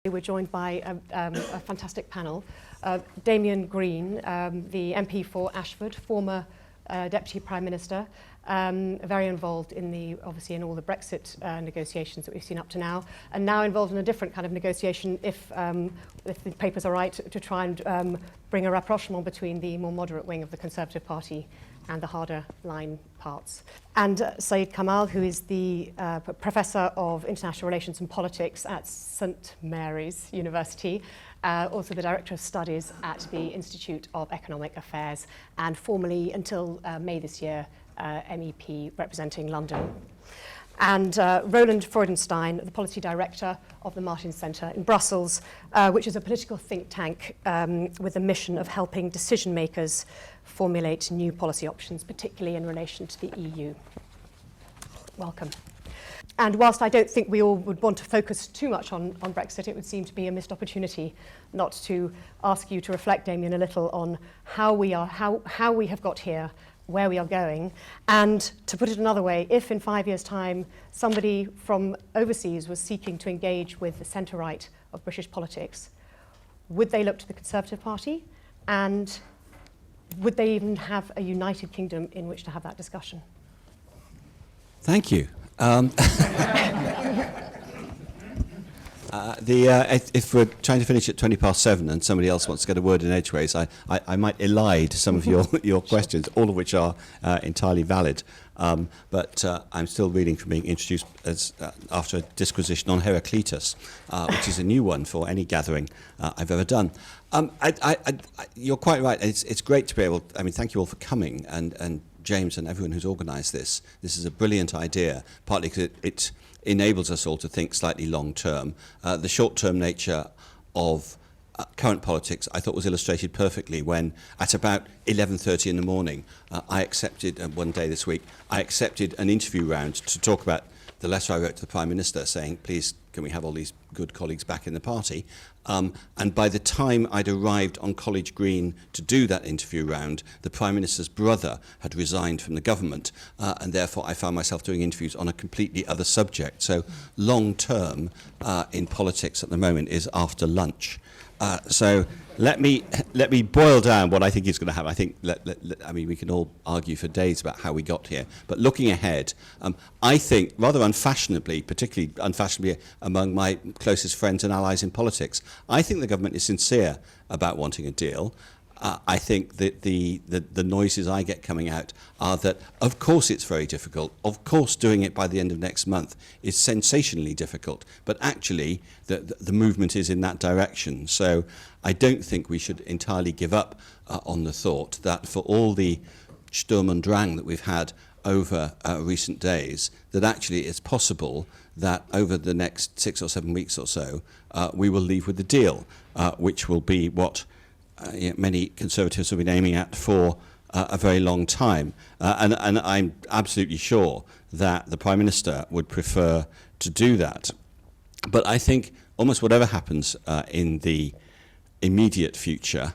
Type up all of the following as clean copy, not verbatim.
We're joined by a fantastic panel. Damian Green, the MP for Ashford, former Deputy Prime Minister, very involved in obviously in all the Brexit negotiations that we've seen up to now, and now involved in a different kind of negotiation, if the papers are right, to try and bring a rapprochement between the more moderate wing of the Conservative Party and the harder line parts. And Syed Kamall, who is the Professor of International Relations and Politics at St Mary's University, also the Director of Studies at the Institute of Economic Affairs, and formerly, until May this year, MEP representing London. And Roland Freudenstein, the Policy Director of the Martin Centre in Brussels, which is a political think tank with the mission of helping decision makers formulate new policy options, particularly in relation to the EU. Welcome. And whilst I don't think we all would want to focus too much on Brexit, it would seem to be a missed opportunity not to ask you to reflect, Damian, a little on how we have got here, where we are going, and to put it another way, if in 5 years' time somebody from overseas was seeking to engage with the centre-right of British politics, would they look to the Conservative Party, and would they even have a United Kingdom in which to have that discussion? Thank you. If we're trying to finish at 7:20 and somebody else wants to get a word in edgeways, I might elide some of your questions, all of which are entirely valid. But I'm still reading from being introduced after a disquisition on Heraclitus, which is a new one for any gathering I've ever done. You're quite right. It's great to be able. I mean, thank you all for coming, and James and everyone who's organised this. This is a brilliant idea, partly because it enables us all to think slightly long term. The short term nature of current politics, I thought, was illustrated perfectly when at about 11:30 in the morning I accepted, one day this week, I accepted an interview round to talk about the letter I wrote to the Prime Minister saying, please, can we have all these good colleagues back in the party? And by the time I'd arrived on College Green to do that interview round, the Prime Minister's brother had resigned from the government, and therefore I found myself doing interviews on a completely other subject. So long term in politics at the moment is after lunch. So let me boil down what I think is going to happen. I think I mean, we can all argue for days about how we got here, but looking ahead, I think rather unfashionably, particularly unfashionably among my closest friends and allies in politics, I think the government is sincere about wanting a deal. I think that the noises I get coming out are that, of course, it's very difficult. Of course, doing it by the end of next month is sensationally difficult. But actually, the movement is in that direction. So I don't think we should entirely give up on the thought that for all the Sturm und Drang that we've had over recent days, that actually it's possible that over the next 6 or 7 weeks or so, we will leave with the deal, which will be what many Conservatives have been aiming at for a very long time. And I'm absolutely sure that the Prime Minister would prefer to do that. But I think almost whatever happens in the immediate future,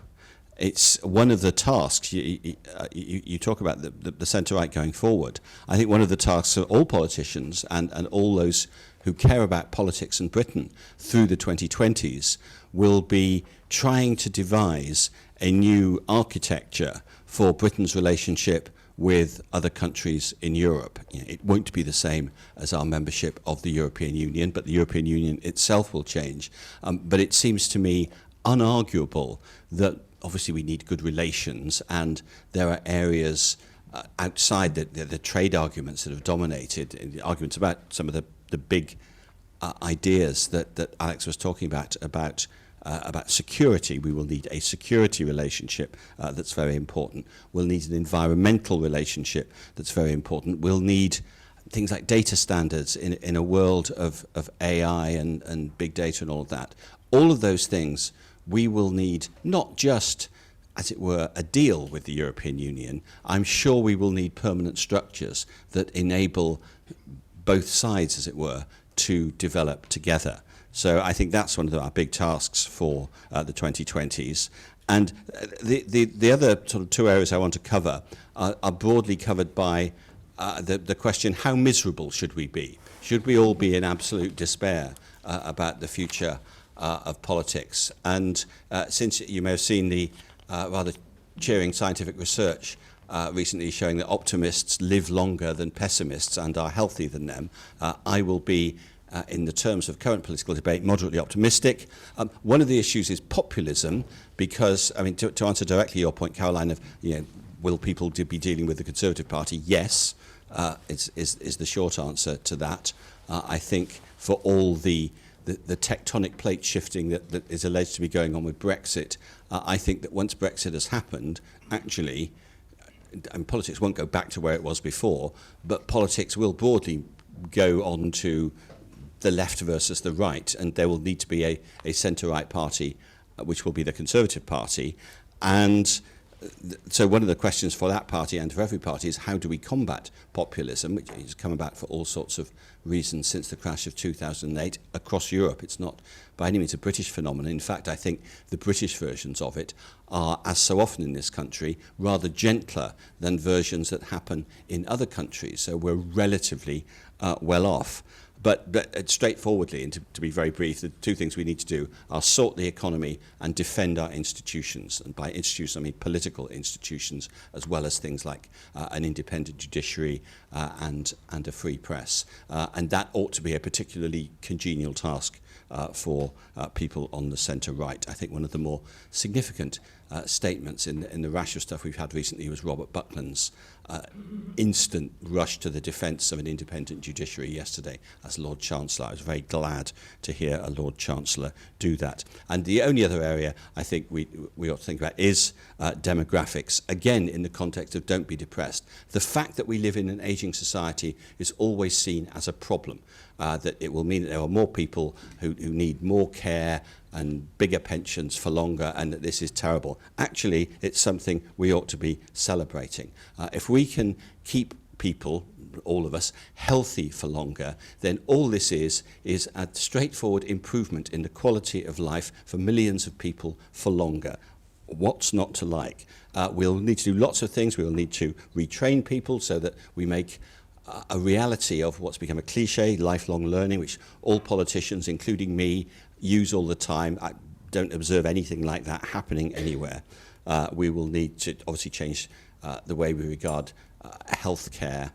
it's one of the tasks, you talk about the centre-right going forward. I think one of the tasks of all politicians and all those who care about politics in Britain through the 2020s will be trying to devise a new architecture for Britain's relationship with other countries in Europe. It won't be the same as our membership of the European Union, but the European Union itself will change. But it seems to me unarguable that obviously we need good relations, and there are areas outside the trade arguments that have dominated, the arguments about some of the big ideas that Alex was talking about security. We will need a security relationship that's very important. We'll need an environmental relationship that's very important. We'll need things like data standards in a world of AI and big data and all of that. All of those things we will need, not just, as it were, a deal with the European Union. I'm sure we will need permanent structures that enable both sides, as it were, to develop together. So I think that's one of our big tasks for the 2020s. And the other sort of two areas I want to cover are broadly covered by the question, how miserable should we be? Should we all be in absolute despair about the future of politics. And since you may have seen the rather cheering scientific research recently showing that optimists live longer than pessimists and are healthier than them, I will be, in the terms of current political debate, moderately optimistic. One of the issues is populism, because, I mean, to answer directly your point, Caroline, of, will people be dealing with the Conservative Party? Yes, is the short answer to that. I think for all the tectonic plate shifting that is alleged to be going on with Brexit, I think that once Brexit has happened, actually, and politics won't go back to where it was before, but politics will broadly go on to the left versus the right, and there will need to be a centre-right party, which will be the Conservative Party. And so one of the questions for that party and for every party is, how do we combat populism, which has come about for all sorts of reasons since the crash of 2008 across Europe. It's not by any means a British phenomenon. In fact, I think the British versions of it are, as so often in this country, rather gentler than versions that happen in other countries. So we're relatively well off. But straightforwardly, and to be very brief, the two things we need to do are sort the economy and defend our institutions. And by institutions, I mean political institutions, as well as things like an independent judiciary and a free press. And that ought to be a particularly congenial task for people on the centre-right. I think one of the more significant statements in the rash of stuff we've had recently was Robert Buckland's instant rush to the defence of an independent judiciary yesterday as Lord Chancellor. I was very glad to hear a Lord Chancellor do that. And the only other area I think we ought to think about is demographics. Again, in the context of don't be depressed. The fact that we live in an ageing society is always seen as a problem. That it will mean that there are more people who need more care and bigger pensions for longer, and that this is terrible. Actually, it's something we ought to be celebrating. If we can keep people, all of us, healthy for longer, then all this is a straightforward improvement in the quality of life for millions of people for longer. What's not to like? We'll need to do lots of things. We'll need to retrain people so that we make a reality of what's become a cliche, lifelong learning, which all politicians, including me, use all the time. I don't observe anything like that happening anywhere. We will need to obviously change the way we regard health care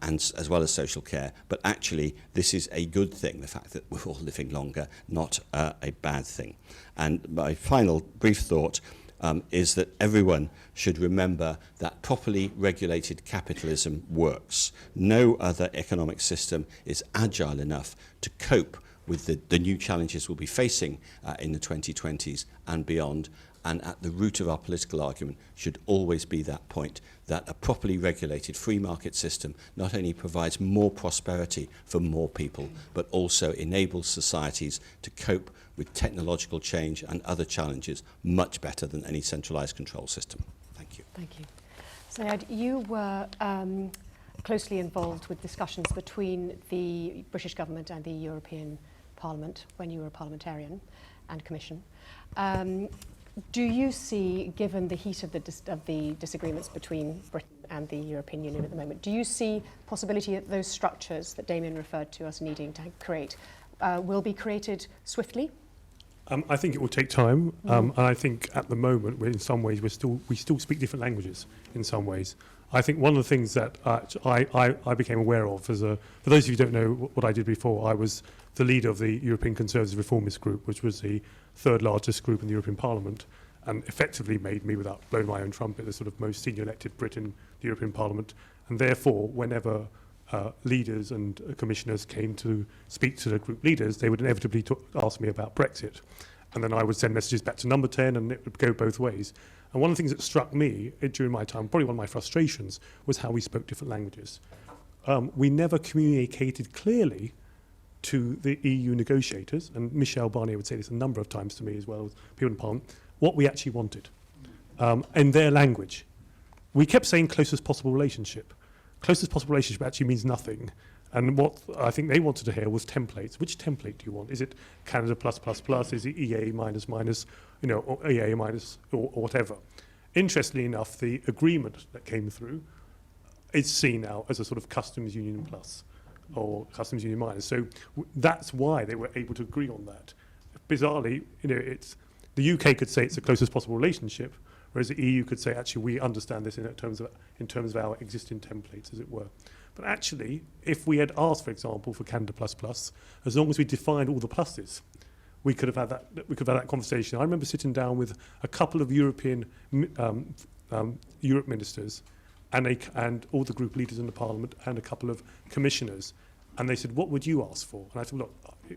and as well as social care. But actually, this is a good thing, the fact that we're all living longer, not a bad thing. And my final brief thought is that everyone should remember that properly regulated capitalism works. No other economic system is agile enough to cope with the new challenges we'll be facing in the 2020s and beyond. And at the root of our political argument should always be that point, that a properly regulated free market system not only provides more prosperity for more people, but also enables societies to cope with technological change and other challenges much better than any centralised control system. Thank you. Thank you. Syed, you were closely involved with discussions between the British government and the European Parliament when you were a parliamentarian and commission. Do you see, given the heat of the disagreements between Britain and the European Union at the moment, do you see possibility that those structures that Damian referred to us needing to create will be created swiftly? I think it will take time. And I think at the moment, in some ways, we still speak different languages in some ways. I think one of the things that I became aware of, for those of you who don't know what I did before, I was the leader of the European Conservative Reformist Group, which was the third largest group in the European Parliament, and effectively made me, without blowing my own trumpet, the sort of most senior elected Brit in the European Parliament. And therefore, whenever leaders and commissioners came to speak to the group leaders, they would inevitably ask me about Brexit. And then I would send messages back to number 10, and it would go both ways. And one of the things that struck me during my time, probably one of my frustrations, was how we spoke different languages. We never communicated clearly to the EU negotiators, and Michel Barnier would say this a number of times to me as well as people in Parliament, what we actually wanted in their language. We kept saying closest possible relationship. Closest possible relationship actually means nothing. And what I think they wanted to hear was templates. Which template do you want? Is it Canada plus plus plus? Is it EA minus minus, or EA minus or whatever? Interestingly enough, the agreement that came through is seen now as a sort of customs union plus or customs union minus. So that's why they were able to agree on that. bizarrely, it's the UK could say it's the closest possible relationship, whereas the EU could say, actually, we understand this in terms of our existing templates, as it were. But actually, if we had asked, for example, for Canada++, as long as we defined all the pluses, we could have had that conversation. I remember sitting down with a couple of European Europe ministers and all the group leaders in the Parliament and a couple of commissioners, and they said, what would you ask for? And I said, look,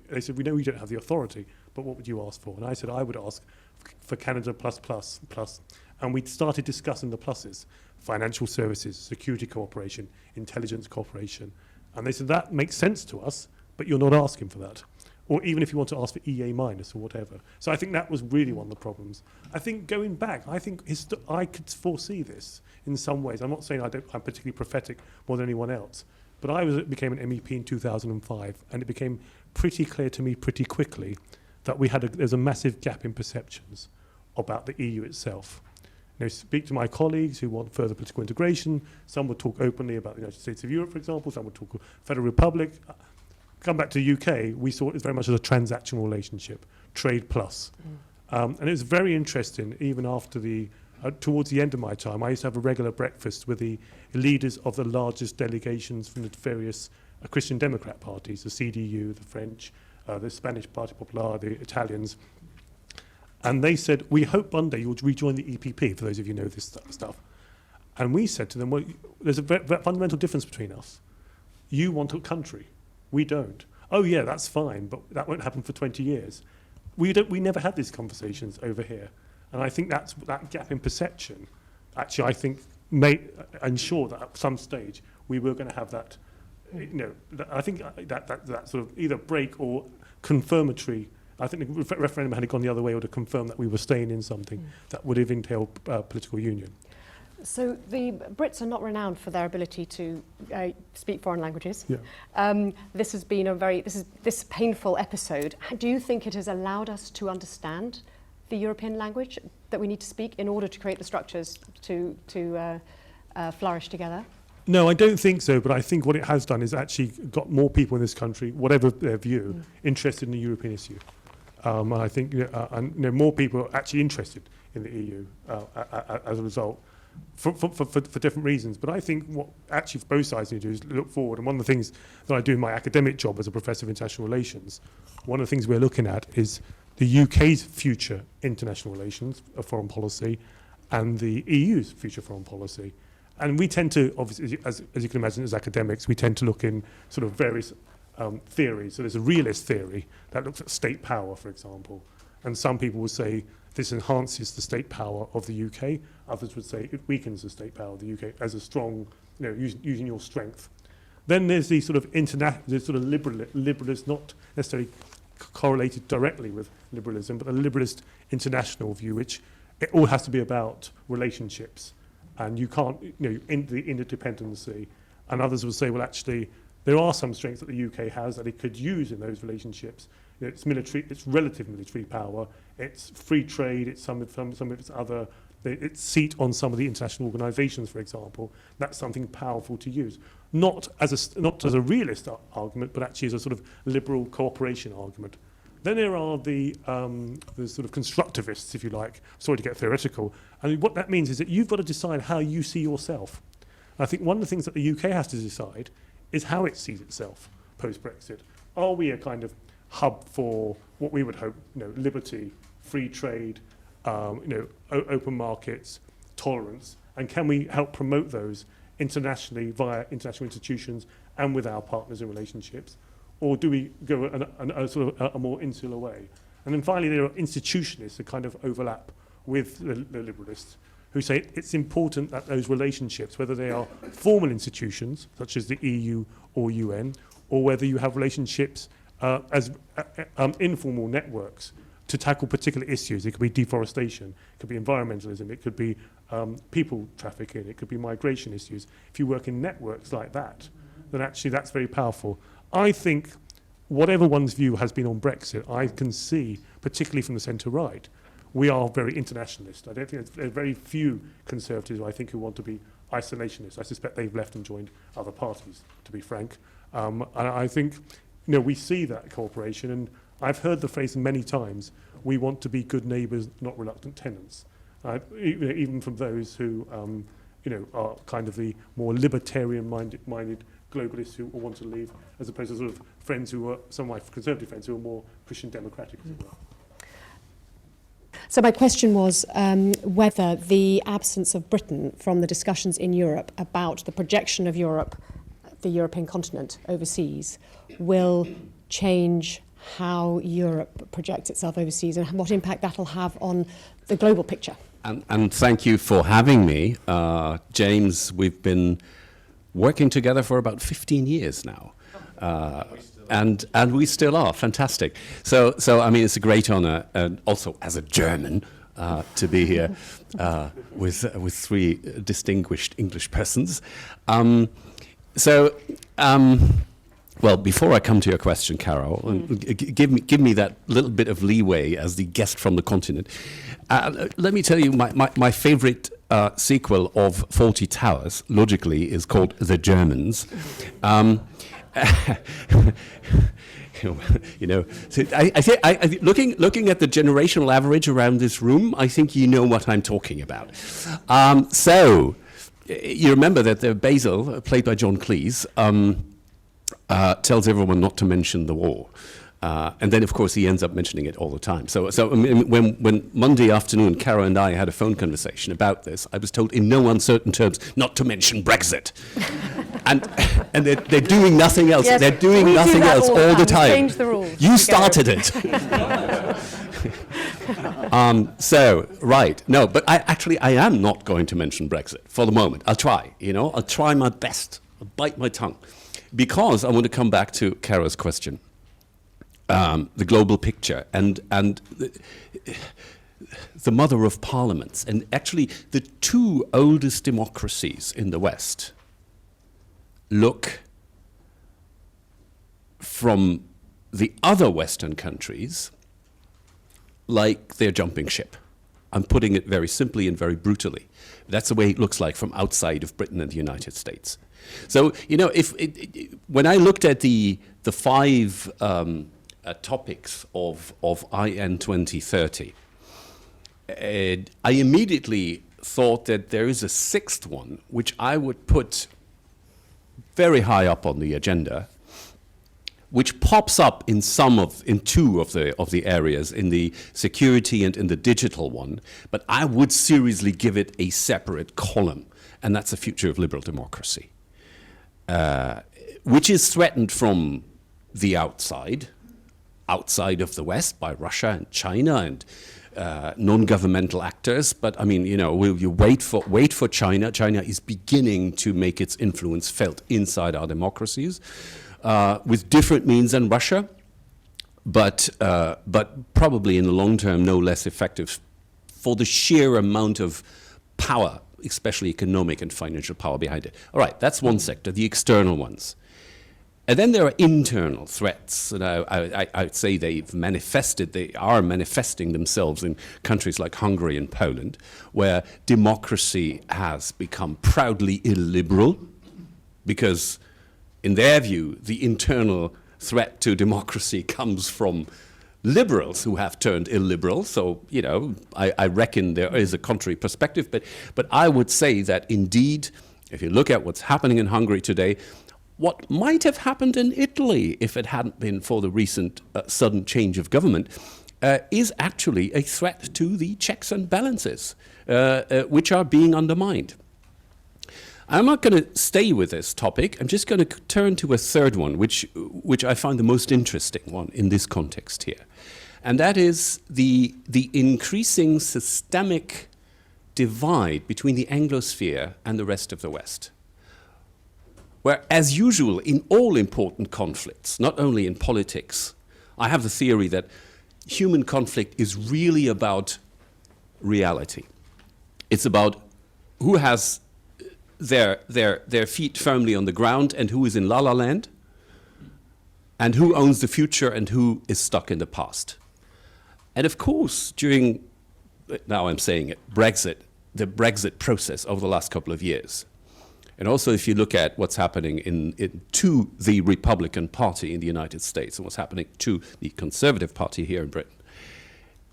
they said, we know you don't have the authority, but what would you ask for? And I said, I would ask for Canada+++, and we started discussing the pluses: financial services, security cooperation, intelligence cooperation. And they said, that makes sense to us, but you're not asking for that. Or even if you want to ask for EA- or whatever. So I think that was really one of the problems. I think going back, I could foresee this in some ways. I'm not saying I'm particularly prophetic more than anyone else, but I became an MEP in 2005, and it became pretty clear to me pretty quickly that there's a massive gap in perceptions about the EU itself. Speak to my colleagues who want further political integration. Some would talk openly about the United States of Europe, for example. Some would talk Federal Republic. Come back to the UK, we saw it very much as a transactional relationship, trade plus. And it was very interesting, even after towards the end of my time, I used to have a regular breakfast with the leaders of the largest delegations from the various Christian Democrat parties, the CDU, the French, the Spanish Parti Popular, the Italians. And they said, we hope one day you'll rejoin the EPP, for those of you who know this stuff. And we said to them, well, there's a fundamental difference between us. You want a country. We don't. Oh yeah, that's fine, but that won't happen for 20 years. We never had these conversations over here. And I think that gap in perception, actually, I think may ensure that at some stage we were going to have that, I think that sort of either break or confirmatory. I think the referendum had gone the other way, or to confirm that we were staying in something that would have entailed political union. So the Brits are not renowned for their ability to speak foreign languages. Yeah. This has been this painful episode. Do you think it has allowed us to understand the European language that we need to speak in order to create the structures to flourish together? No, I don't think so, but I think what it has done is actually got more people in this country, whatever their view, interested in the European issue. And I think more people are actually interested in the EU as a result. For different reasons. But I think what actually both sides need to do is look forward. And one of the things that I do in my academic job as a professor of international relations, one of the things we're looking at is the UK's future international relations, foreign policy, and the EU's future foreign policy. And we tend to, obviously, as you can imagine, as academics, we tend to look in sort of various theories. So there's a realist theory that looks at state power, for example. And some people will say this enhances the state power of the UK. Others would say it weakens the state power of the UK as a strong, using your strength. Then there's the sort of liberalist, not necessarily correlated directly with liberalism, but a liberalist international view, which it all has to be about relationships, and you can't, in the interdependency. And others will say, well, actually, there are some strengths that the UK has that it could use in those relationships. It's military, it's relative military power, it's free trade, it's some of its other, its seat on some of the international organisations, for example. That's something powerful to use, not as a realist argument, but actually as a sort of liberal cooperation argument. Then there are the sort of constructivists, if you like. Sorry to get theoretical. And what that means is that you've got to decide how you see yourself. And I think one of the things that the UK has to decide is how it sees itself post-Brexit. Are we a kind of hub for what we would hope, liberty, free trade, open markets, tolerance, and can we help promote those internationally via international institutions and with our partners in relationships, or do we go a sort of a more insular way? And then finally, there are institutionalists who kind of overlap with the liberalists, who say it's important that those relationships, whether they are formal institutions such as the EU or UN, or whether you have relationships as informal networks to tackle particular issues. It could be deforestation, it could be environmentalism, it could be people trafficking, it could be migration issues. If you work in networks like that, then actually that's very powerful. I think whatever one's view has been on Brexit, I can see, particularly from the centre-right, we are very internationalist. I don't think there are very few Conservatives, I think, who want to be isolationist. I suspect they've left and joined other parties, to be frank. And I think, we see that cooperation, and I've heard the phrase many times, we want to be good neighbours, not reluctant tenants. Even from those who, are kind of the more libertarian-minded globalists who want to leave, as opposed to sort of friends who are, some of my conservative friends who are more Christian democratic, as it were. So my question was whether the absence of Britain from the discussions in Europe about the projection of Europe, the European continent overseas, will change how Europe projects itself overseas and what impact that'll have on the global picture. And thank you for having me. James, we've been working together for about 15 years now. And we still are. Fantastic. So I mean, it's a great honor, and also as a German, to be here with three distinguished English persons. Well, before I come to your question, Carol, give me that little bit of leeway as the guest from the continent. Let me tell you, my favorite sequel of Fawlty Towers, logically, is called The Germans. So looking at the generational average around this room, I think you know what I'm talking about. So you remember that Basil, played by John Cleese, tells everyone not to mention the war. And then, of course, he ends up mentioning it all the time. So I mean, when Monday afternoon, Cara and I had a phone conversation about this, I was told in no uncertain terms not to mention Brexit. and they're doing nothing else. Yes, they're doing nothing else all the time. Change the rules. You started it. Right. No, but I am not going to mention Brexit for the moment. I'll try, I'll try my best. I'll bite my tongue. Because I want to come back to Cara's question. The global picture and the mother of parliaments, and actually the two oldest democracies in the West look from the other Western countries like they're jumping ship. I'm putting it very simply and very brutally. That's the way it looks like from outside of Britain and the United States. So, when I looked at the five topics of IN2030, I immediately thought that there is a sixth one, which I would put very high up on the agenda, which pops up in two of the areas, in the security and in the digital one, but I would seriously give it a separate column, and that's the future of liberal democracy, which is threatened from the outside of the West by Russia and China and non-governmental actors. But I mean, will you wait for China? China is beginning to make its influence felt inside our democracies with different means than Russia, but probably in the long term no less effective for the sheer amount of power, especially economic and financial power behind it. All right, that's one sector, the external ones. And then there are internal threats, and I would say they are manifesting themselves in countries like Hungary and Poland, where democracy has become proudly illiberal, because in their view, the internal threat to democracy comes from liberals who have turned illiberal. So, I reckon there is a contrary perspective, but I would say that indeed, if you look at what's happening in Hungary today, what might have happened in Italy if it hadn't been for the recent sudden change of government is actually a threat to the checks and balances, which are being undermined. I'm not going to stay with this topic. I'm just going to turn to a third one, which I find the most interesting one in this context here. And that is the increasing systemic divide between the Anglosphere and the rest of the West. Where, as usual, in all important conflicts, not only in politics, I have the theory that human conflict is really about reality. It's about who has their feet firmly on the ground and who is in la la land, and who owns the future and who is stuck in the past. And of course, now I'm saying it, the Brexit process over the last couple of years, And also, if you look at what's happening to the Republican Party in the United States and what's happening to the Conservative Party here in Britain,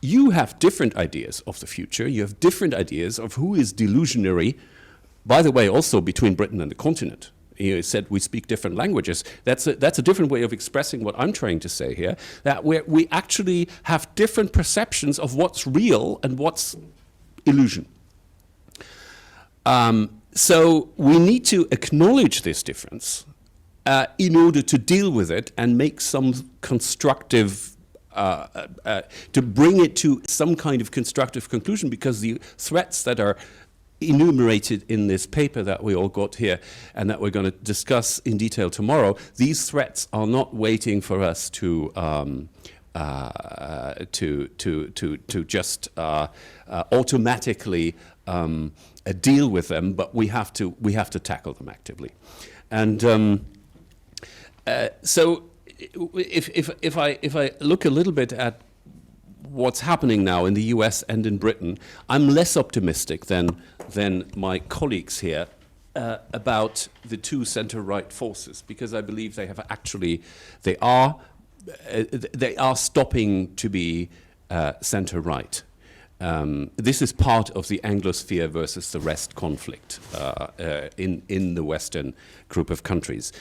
you have different ideas of the future. You have different ideas of who is delusionary, by the way, also between Britain and the continent. You said we speak different languages. That's a different way of expressing what I'm trying to say here, that we actually have different perceptions of what's real and what's illusion. So we need to acknowledge this difference in order to deal with it and make some constructive, to bring it to some kind of constructive conclusion, because the threats that are enumerated in this paper that we all got here and that we're going to discuss in detail tomorrow, these threats are not waiting for us to just automatically deal with them, but we have to tackle them actively. And so if I look a little bit at what's happening now in the US and in Britain, I'm less optimistic than my colleagues here about the two center-right forces, because I believe they have actually, they are stopping to be center-right. This is part of the Anglosphere versus the rest conflict in the Western group of countries.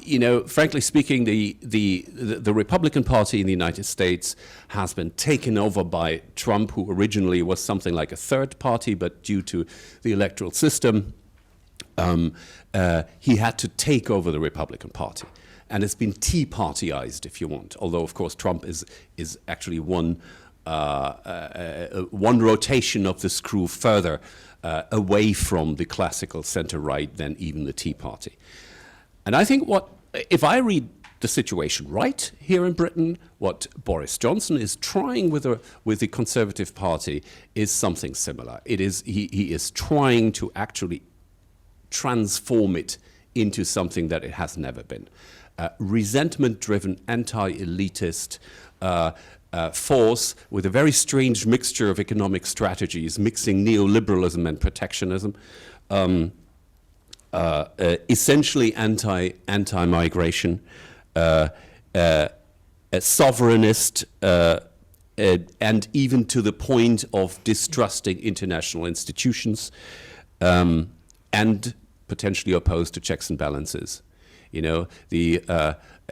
You know, frankly speaking, the Republican Party in the United States has been taken over by Trump, who originally was something like a third party, but due to the electoral system, he had to take over the Republican Party. And it's been Tea Partyized, if you want, although, of course, Trump is actually one rotation of the screw further away from the classical center-right than even the Tea Party. And I think if I read the situation right here in Britain, what Boris Johnson is trying with the Conservative Party is something similar. He is trying to actually transform it into something that it has never been. Resentment-driven, anti-elitist force with a very strange mixture of economic strategies, mixing neoliberalism and protectionism. Essentially anti-migration, a sovereignist, and even to the point of distrusting international institutions, and potentially opposed to checks and balances. You know, the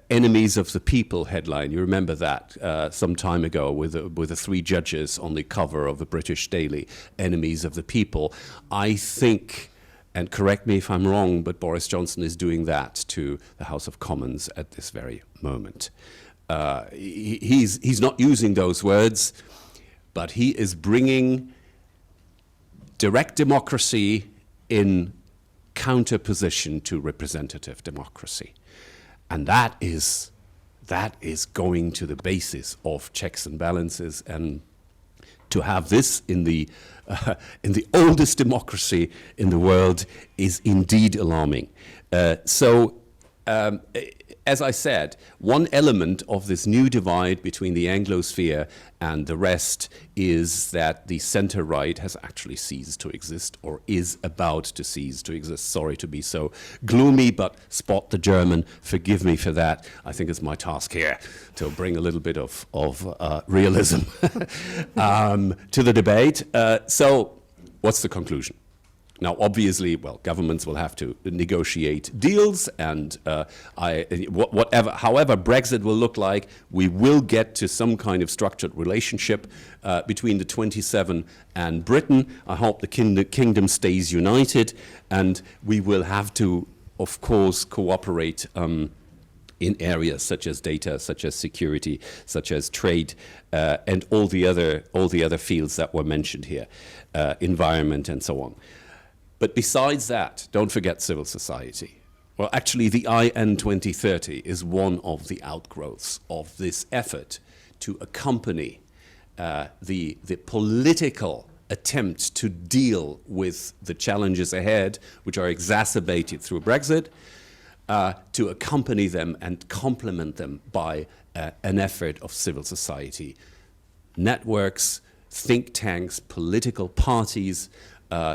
enemies of the people headline, you remember that some time ago with the three judges on the cover of the British Daily, enemies of the people. I think, and correct me if I'm wrong, but Boris Johnson is doing that to the House of Commons at this very moment. He's not using those words, but he is bringing direct democracy in counterposition to representative democracy. And that is going to the basis of checks and balances, and to have this in the oldest democracy in the world is indeed alarming. As I said, one element of this new divide between the Anglosphere and the rest is that the center-right has actually ceased to exist, or is about to cease to exist. Sorry to be so gloomy, but spot the German. Forgive me for that. I think it's my task here to bring a little bit of realism to the debate. So what's the conclusion? Now, obviously, well, governments will have to negotiate deals, and however Brexit will look like, we will get to some kind of structured relationship between the 27 and Britain. I hope the kingdom stays united, and we will have to, of course, cooperate in areas such as data, such as security, such as trade, and all the other fields that were mentioned here, environment and so on. But besides that, don't forget civil society. Well, actually, the IN2030 is one of the outgrowths of this effort to accompany the political attempt to deal with the challenges ahead, which are exacerbated through Brexit, to accompany them and complement them by an effort of civil society. Networks, think tanks, political parties,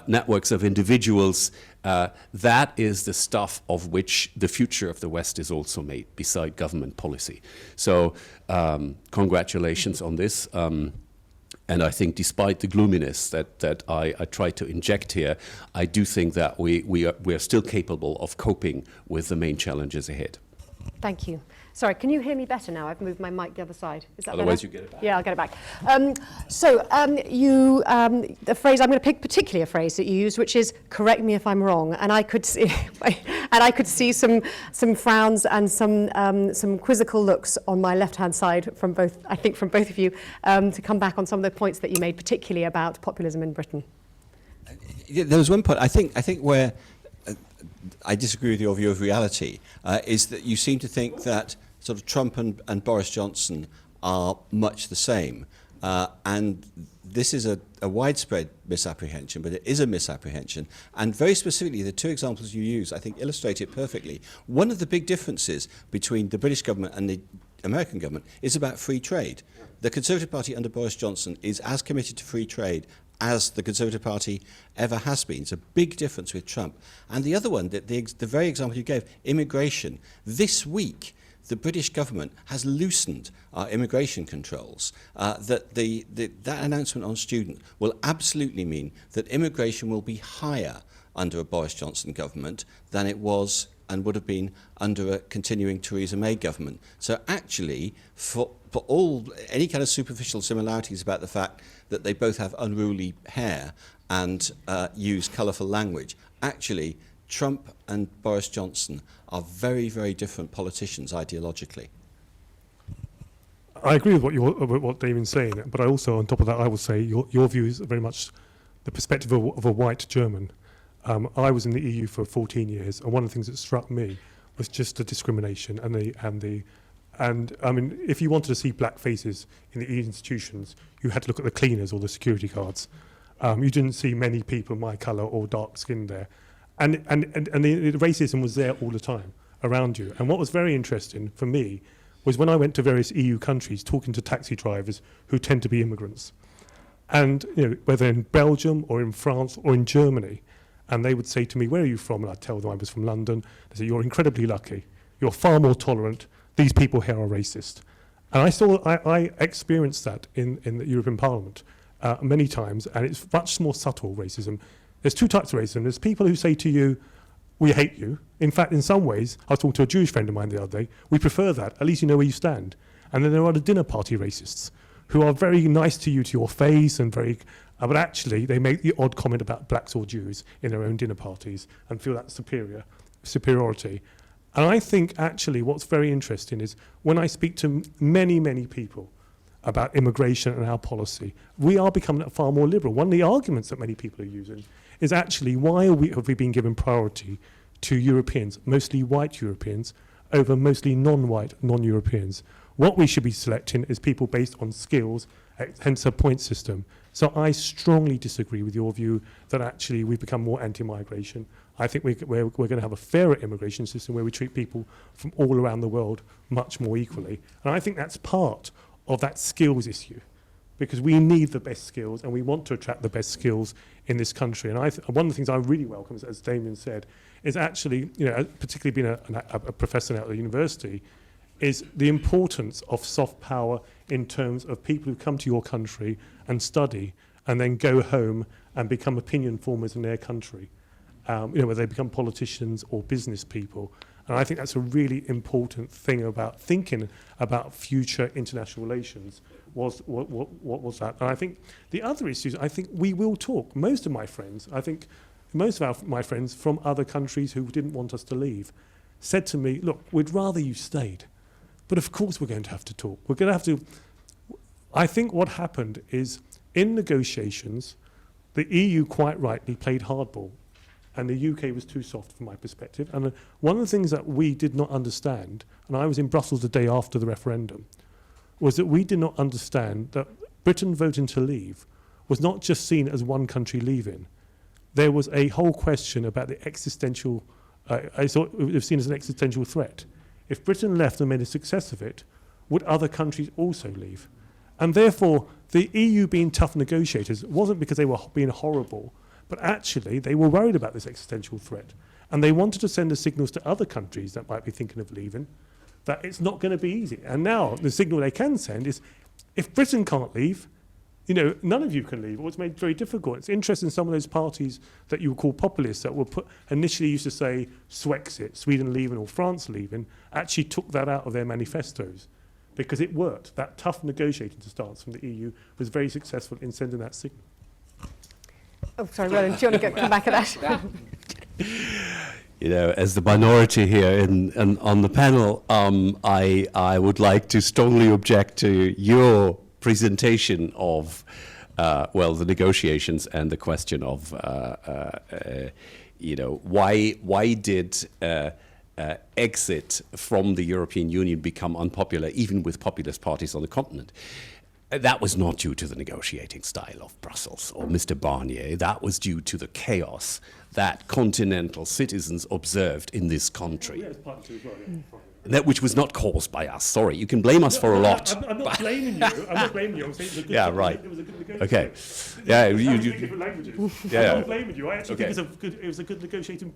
networks of individuals That is the stuff of which the future of the West is also made, beside government policy. So congratulations on this. And I think despite the gloominess that I try to inject here, I do think that we are still capable of coping with the main challenges ahead. Thank you. Sorry, can you hear me better now? I've moved my mic the other side. Is that Otherwise, better? you get it back. Yeah, I'll get it back. The phrase, I'm going to pick particularly a phrase that you used, which is "correct me if I'm wrong," and I could see, some frowns and some quizzical looks on my left-hand side from both of you, to come back on some of the points that you made, particularly about populism in Britain. There was one point, I think where I disagree with your view of reality, is that you seem to think that sort of Trump and Boris Johnson are much the same. And this is a widespread misapprehension, but it is a misapprehension. And very specifically, the two examples you use, I think, illustrate it perfectly. One of the big differences between the British government and the American government is about free trade. The Conservative Party under Boris Johnson is as committed to free trade as the Conservative Party ever has been. It's a big difference with Trump. And the other one, the very example you gave, immigration. This week, the British government has loosened our immigration controls. That announcement on student will absolutely mean that immigration will be higher under a Boris Johnson government than it was and would have been under a continuing Theresa May government. So actually, for any kind of superficial similarities about the fact that they both have unruly hair and use colourful language, actually Trump and Boris Johnson are very, very different politicians ideologically. I agree with what Damian's saying, but I also, on top of that, I would say your view is very much the perspective of a white German. I was in the EU for 14 years, and one of the things that struck me was just the discrimination and I mean, if you wanted to see black faces in the EU institutions, you had to look at the cleaners or the security guards. You didn't see many people my colour or dark skin there. And the racism was there all the time around you. And what was very interesting for me was when I went to various EU countries talking to taxi drivers who tend to be immigrants. And whether in Belgium or in France or in Germany, and they would say to me, "Where are you from?" And I'd tell them I was from London. They say, "You're incredibly lucky. You're far more tolerant. These people here are racist." And I experienced that in the European Parliament many times, and it's much more subtle racism. There's two types of racism. There's people who say to you, "We hate you." In fact, in some ways, I was talking to a Jewish friend of mine the other day, "We prefer that. At least you know where you stand." And then there are the dinner party racists who are very nice to you, to your face, and very, but actually they make the odd comment about blacks or Jews in their own dinner parties and feel that superiority. And I think actually what's very interesting is when I speak to many, many people about immigration and our policy, we are becoming far more liberal. One of the arguments that many people are using is actually why have we been given priority to Europeans, mostly white Europeans, over mostly non-white, non-Europeans. What we should be selecting is people based on skills, hence a point system. So I strongly disagree with your view that actually we've become more anti-migration. I think we're going to have a fairer immigration system where we treat people from all around the world much more equally. And I think that's part of that skills issue, because we need the best skills and we want to attract the best skills in this country. And one of the things I really welcome, as Damian said, is actually, particularly being a professor now at the university, is the importance of soft power in terms of people who come to your country and study and then go home and become opinion formers in their country, whether they become politicians or business people. And I think that's a really important thing about thinking about future international relations, what was that. And I think the other issues, I think we will talk. Most of my friends, my friends from other countries who didn't want us to leave said to me, "Look, we'd rather you stayed. But of course we're going to have to talk. We're going to have to..." I think what happened is, in negotiations, the EU quite rightly played hardball, and the UK was too soft from my perspective. And one of the things that we did not understand, and I was in Brussels the day after the referendum, was that we did not understand that Britain voting to leave was not just seen as one country leaving. There was a whole question about the existential, I thought it was seen as an existential threat. If Britain left and made a success of it, would other countries also leave? And therefore, the EU being tough negotiators wasn't because they were being horrible, But actually, they were worried about this existential threat. And they wanted to send the signals to other countries that might be thinking of leaving that it's not going to be easy. And now the signal they can send is, if Britain can't leave, you know, none of you can leave, or it's made very difficult. It's interesting, some of those parties that you would call populists that were initially used to say Swexit, Sweden leaving or France leaving, actually took that out of their manifestos because it worked. That tough negotiating stance from the EU was very successful in sending that signal. Oh, sorry, Roland, do you want to come back at that? You know, as the minority here on the panel, I would like to strongly object to your presentation of, well, the negotiations and the question of, you know, why did exit from the European Union become unpopular, even with populist parties on the continent? That was not due to the negotiating style of Brussels or Mr. Barnier. That was due to the chaos that continental citizens observed in this country. That which was not caused by us. Sorry, you can blame us for a lot. I'm not blaming you. I'm not blaming you. I'm saying it was a good. Yeah, right. It was a good negotiation. Okay. Yeah, you different languages. Yeah, I'm not blaming you. I actually okay. think it was a good negotiating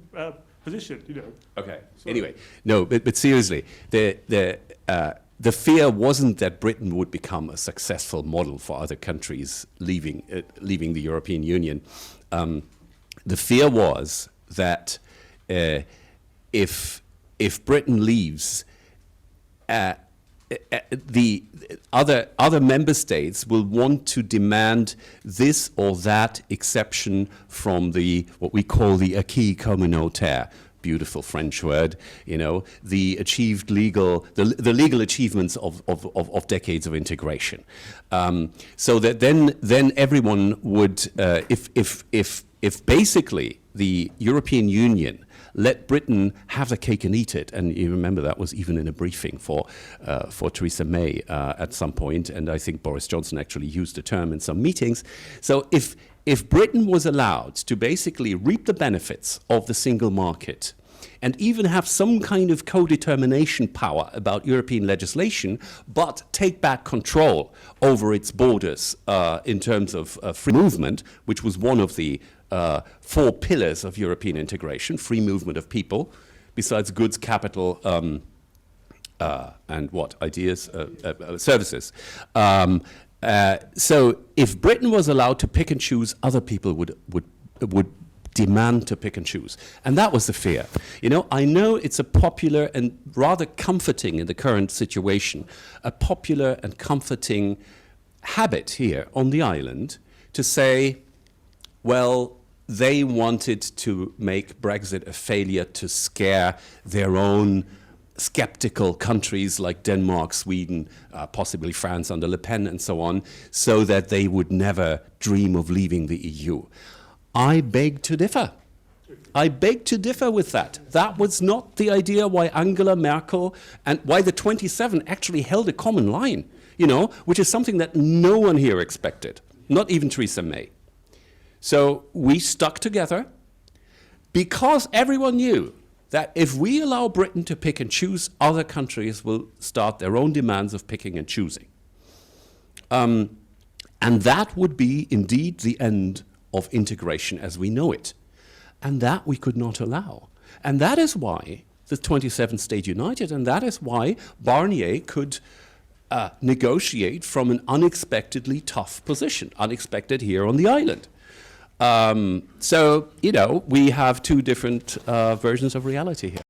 position. You know. Okay. Anyway, no, but seriously, the fear wasn't that Britain would become a successful model for other countries leaving the European Union. The fear was that if Britain leaves, the other member states will want to demand this or that exception from what we call the acquis communautaire. Beautiful French word, you know, the legal achievements of decades of integration. So that then everyone would, if basically the European Union let Britain have the cake and eat it, and you remember that was even in a briefing for Theresa May at some point, and I think Boris Johnson actually used the term in some meetings. So if Britain was allowed to basically reap the benefits of the single market and even have some kind of co-determination power about European legislation, but take back control over its borders in terms of free movement, which was one of the 4 pillars of European integration, free movement of people, besides goods, capital, and what? Ideas, services. So if Britain was allowed to pick and choose, other people would demand to pick and choose. And that was the fear. You know, I know it's a popular and rather comforting in the current situation, a popular and comforting habit here on the island to say, well, they wanted to make Brexit a failure to scare their own skeptical countries like Denmark, Sweden, possibly France under Le Pen and so on, so that they would never dream of leaving the EU. I beg to differ. I beg to differ with that. That was not the idea why Angela Merkel and why the 27 actually held a common line, you know, which is something that no one here expected, not even Theresa May. So we stuck together because everyone knew that if we allow Britain to pick and choose, other countries will start their own demands of picking and choosing. And that would be indeed the end of integration as we know it. And that we could not allow. And that is why the 27 stayed united, and that is why Barnier could negotiate from an unexpectedly tough position, unexpected here on the island. So, you know, we have 2 different versions of reality here.